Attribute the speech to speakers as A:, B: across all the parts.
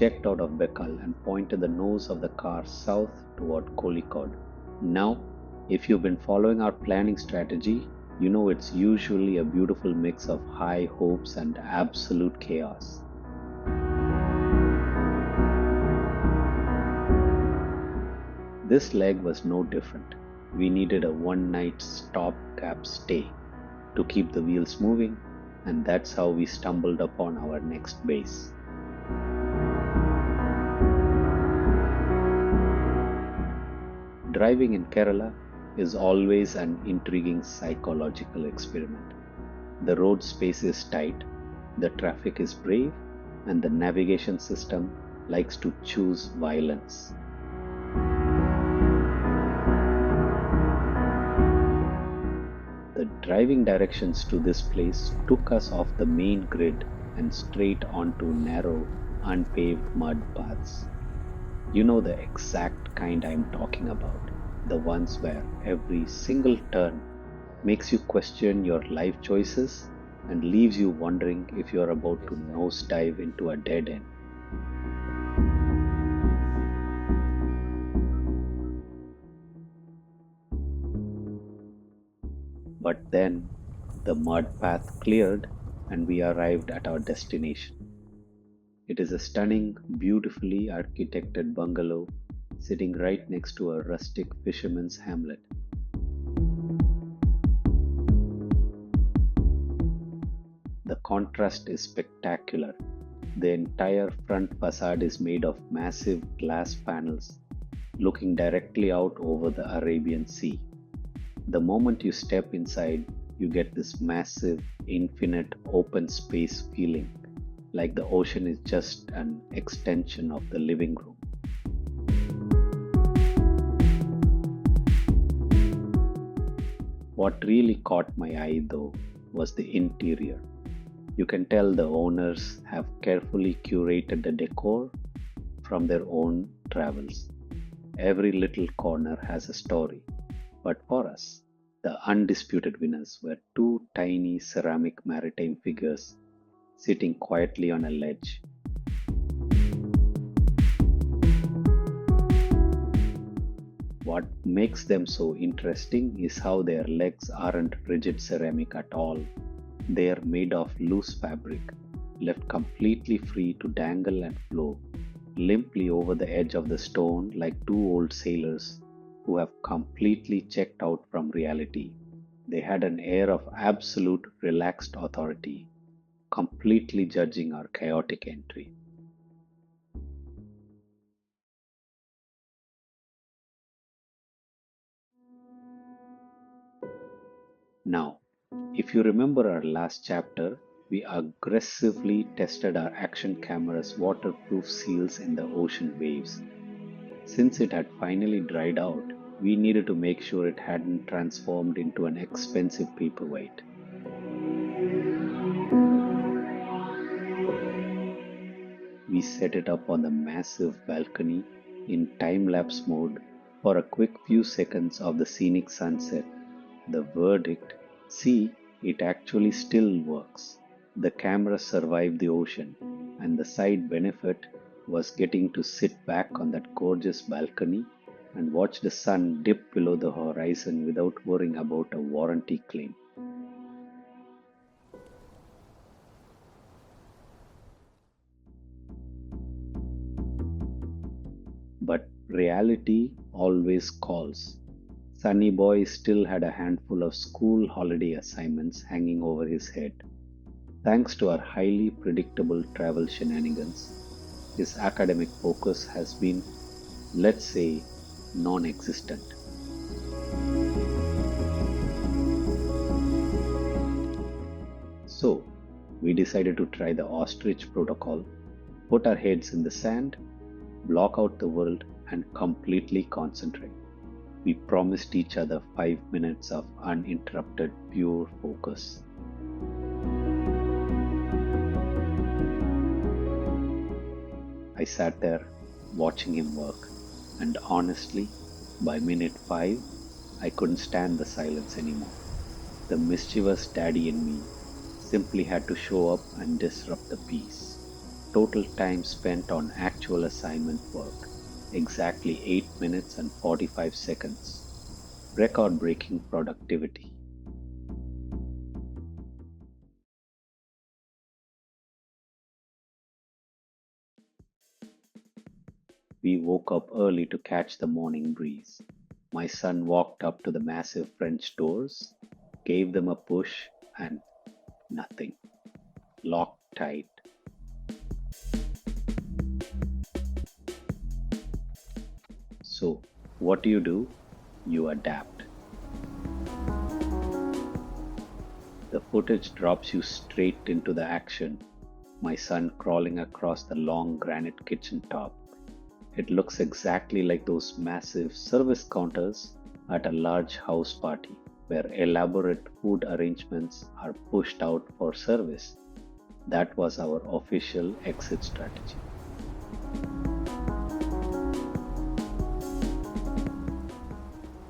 A: checked out of Bekal and pointed the nose of the car south toward Kozhikode. Now, if you've been following our planning strategy, you know it's usually a beautiful mix of high hopes and absolute chaos. This leg was no different. We needed a one-night stopgap stay to keep the wheels moving, and that's how we stumbled upon our next base. Driving in Kerala is always an intriguing psychological experiment. The road space is tight, the traffic is brave, and the navigation system likes to choose violence. The driving directions to this place took us off the main grid and straight onto narrow, unpaved mud paths. You know the exact kind I'm talking about, the ones where every single turn makes you question your life choices and leaves you wondering if you're about to nosedive into a dead end. But then the mud path cleared and we arrived at our destination. It is a stunning, beautifully architected bungalow sitting right next to a rustic fisherman's hamlet. The contrast is spectacular. The entire front facade is made of massive glass panels looking directly out over the Arabian Sea. The moment you step inside, you get this massive, infinite open space feeling, like the ocean is just an extension of the living room. What really caught my eye though was the interior. You can tell the owners have carefully curated the decor from their own travels. Every little corner has a story. But for us, the undisputed winners were two tiny ceramic maritime figures sitting quietly on a ledge. What makes them so interesting is how their legs aren't rigid ceramic at all. They are made of loose fabric, left completely free to dangle and flow limply over the edge of the stone like two old sailors who have completely checked out from reality. They had an air of absolute relaxed authority, completely judging our chaotic entry. Now, if you remember our last chapter, we aggressively tested our action camera's waterproof seals in the ocean waves. Since it had finally dried out, we needed to make sure it hadn't transformed into an expensive paperweight. We set it up on the massive balcony in time-lapse mode for a quick few seconds of the scenic sunset. The verdict, see, it actually still works. The camera survived the ocean, and the side benefit was getting to sit back on that gorgeous balcony and watch the sun dip below the horizon without worrying about a warranty claim. But reality always calls. Sunny Boy still had a handful of school holiday assignments hanging over his head. Thanks to our highly predictable travel shenanigans, his academic focus has been, let's say, non-existent. So, we decided to try the Ostrich Protocol, put our heads in the sand, block out the world, and completely concentrate. We promised each other 5 minutes of uninterrupted, pure focus. I sat there watching him work, and honestly, by minute 5, I couldn't stand the silence anymore. The mischievous daddy in me simply had to show up and disrupt the peace. Total time spent on action actual assignment work. Exactly 8 minutes and 45 seconds. Record breaking productivity. We woke up early to catch the morning breeze. My son walked up to the massive French doors, gave them a push, and nothing. Locked tight. So, what do? You adapt. The footage drops you straight into the action. My son crawling across the long granite kitchen top. It looks exactly like those massive service counters at a large house party where elaborate food arrangements are pushed out for service. That was our official exit strategy.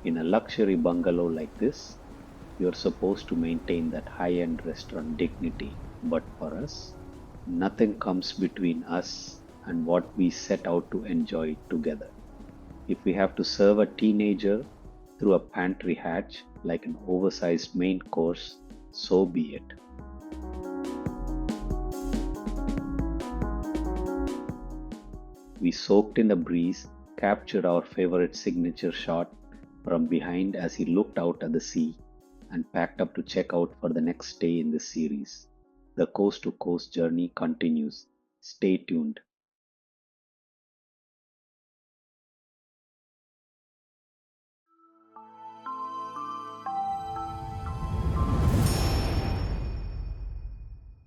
A: In a luxury bungalow like this, you're supposed to maintain that high end restaurant dignity, but for us, nothing comes between us and what we set out to enjoy together. If we have to serve a teenager through a pantry hatch like an oversized main course, so be it. We soaked in the breeze, captured our favorite signature shot from behind as he looked out at the sea, and packed up to check out for the next day in this series. The coast to coast journey continues. Stay tuned.